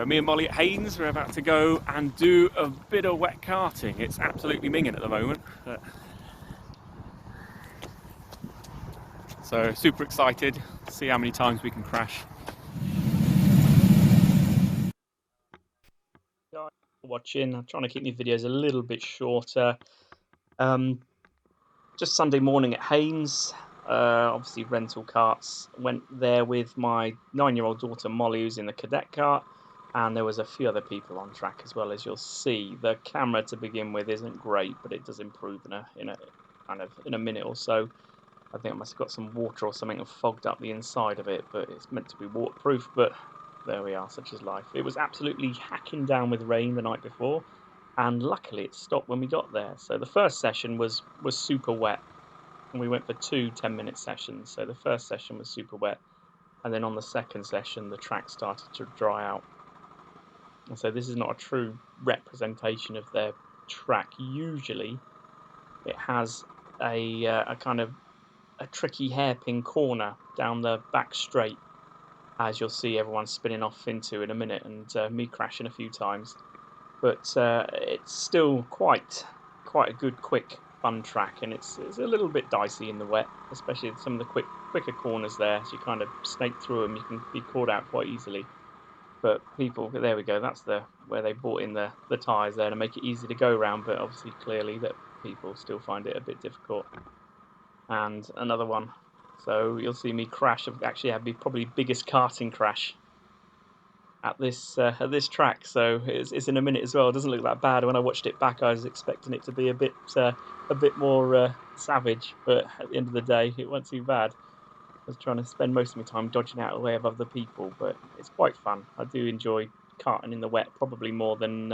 So me and Molly at Haynes, we're about to go and do a bit of wet karting. It's absolutely minging at the moment. So super excited to see how many times we can crash. Watching, I'm trying to keep my videos a little bit shorter. Just Sunday morning at Haynes, obviously rental karts. Went there with my 9-year-old daughter Molly, who's in the cadet kart, and there was a few other people on track as well. As you'll see, the camera to begin with isn't great, but it does improve in a minute or so. I think I must have got some water or something and fogged up the inside of it, but it's meant to be waterproof. But there we are, such is life. It was absolutely hacking down with rain the night before, and luckily it stopped when we got there. So the first session was super wet, and we went for 2 10-minute sessions. So the first session was super wet, and then on the second session the track started to dry out. And so this is not a true representation of their track. Usually it has a kind of a tricky hairpin corner down the back straight, as you'll see everyone spinning off into in a minute, and me crashing a few times. But it's still quite a good, quick, fun track, and it's a little bit dicey in the wet, especially some of the quicker corners there. As you kind of snake through them, you can be caught out quite easily. But people, there we go. That's where they brought in the tyres there to make it easy to go around. But obviously, clearly, that people still find it a bit difficult. And another one. So you'll see me crash. I've actually had the probably biggest karting crash at this track. So it's in a minute as well. It doesn't look that bad. When I watched it back, I was expecting it to be a bit more savage, but at the end of the day, it wasn't too bad. I was trying to spend most of my time dodging out of the way of other people, but it's quite fun. I do enjoy karting in the wet, probably more than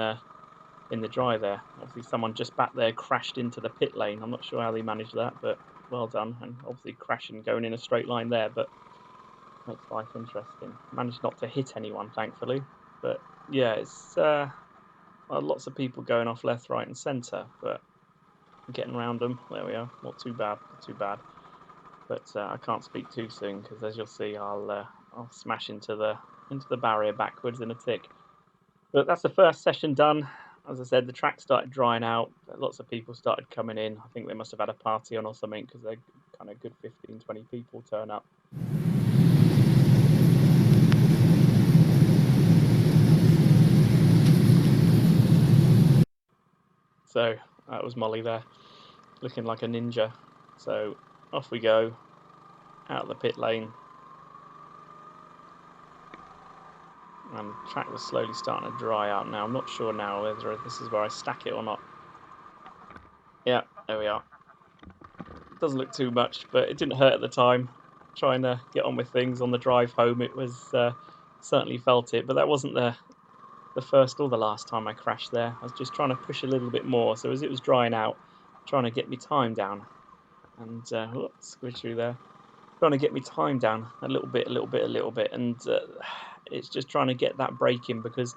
in the dry there. Obviously, someone just back there crashed into the pit lane. I'm not sure how they managed that, but well done. And obviously crashing going in a straight line there, but makes life interesting. Managed not to hit anyone, thankfully. But yeah, it's lots of people going off left, right, and centre, but getting around them. There we are. Not too bad. Not too bad. But I can't speak too soon because, as you'll see, I'll smash into the barrier backwards in a tick. But that's the first session done. As I said, the track started drying out. Lots of people started coming in. I think they must have had a party on or something, because they're kind of good 15, 20 people turn up. So that was Molly there, looking like a ninja. So off we go, out of the pit lane. And the track was slowly starting to dry out now. I'm not sure now whether this is where I stack it or not. Yeah, there we are. Doesn't look too much, but it didn't hurt at the time. Trying to get on with things on the drive home, it was certainly felt it. But that wasn't the first or the last time I crashed there. I was just trying to push a little bit more. So as it was drying out, trying to get me time down. And squish through there. Trying to get me time down a little bit. And it's just trying to get that braking, because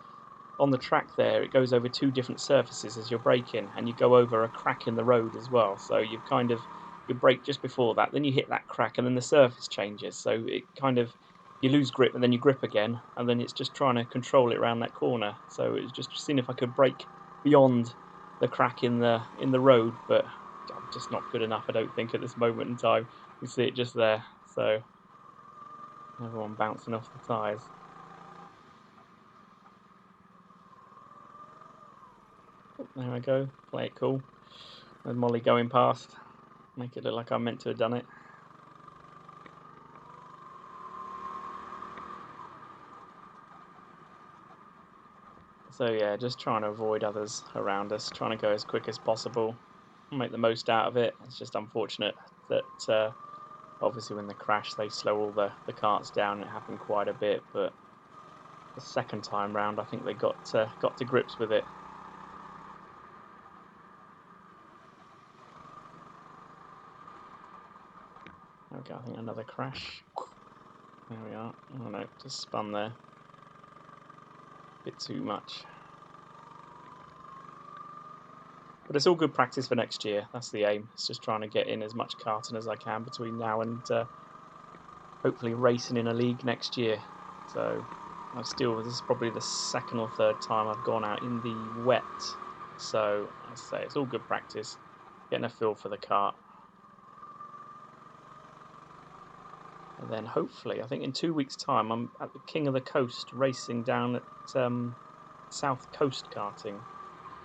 on the track there, it goes over 2 different surfaces as you're braking, and you go over a crack in the road as well. So you brake just before that, then you hit that crack, and then the surface changes. So it kind of, you lose grip, and then you grip again, and then it's just trying to control it around that corner. So it was just seeing if I could brake beyond the crack in the road, but I'm just not good enough, I don't think, at this moment in time. You see it just there. So everyone bouncing off the tyres. There I go, play it cool. With Molly going past, make it look like I meant to have done it. So yeah, just trying to avoid others around us, trying to go as quick as possible, make the most out of it. It's just unfortunate that obviously when they crash they slow all the karts down. It happened quite a bit, but the second time round I think they got to grips with it. Okay, I think another crash. There we are. Oh no, just spun there. Bit too much. But it's all good practice for next year. That's the aim. It's just trying to get in as much karting as I can between now and hopefully racing in a league next year. So This is probably the second or third time I've gone out in the wet. So I say it's all good practice, getting a feel for the kart. And then hopefully, I think in 2 weeks' time, I'm at the King of the Coast racing down at South Coast Karting.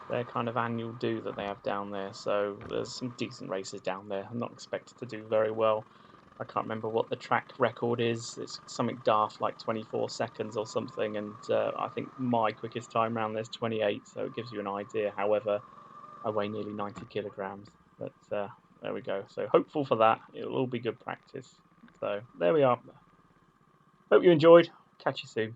Their kind of annual do that they have down there. So there's some decent races down there. I'm not expected to do very well. I can't remember what the track record is. It's something daft like 24 seconds or something. And I think my quickest time round there's 28. So it gives you an idea. However, I weigh nearly 90 kilograms. But there we go. So hopeful for that. It'll all be good practice. So there we are. Hope you enjoyed. Catch you soon.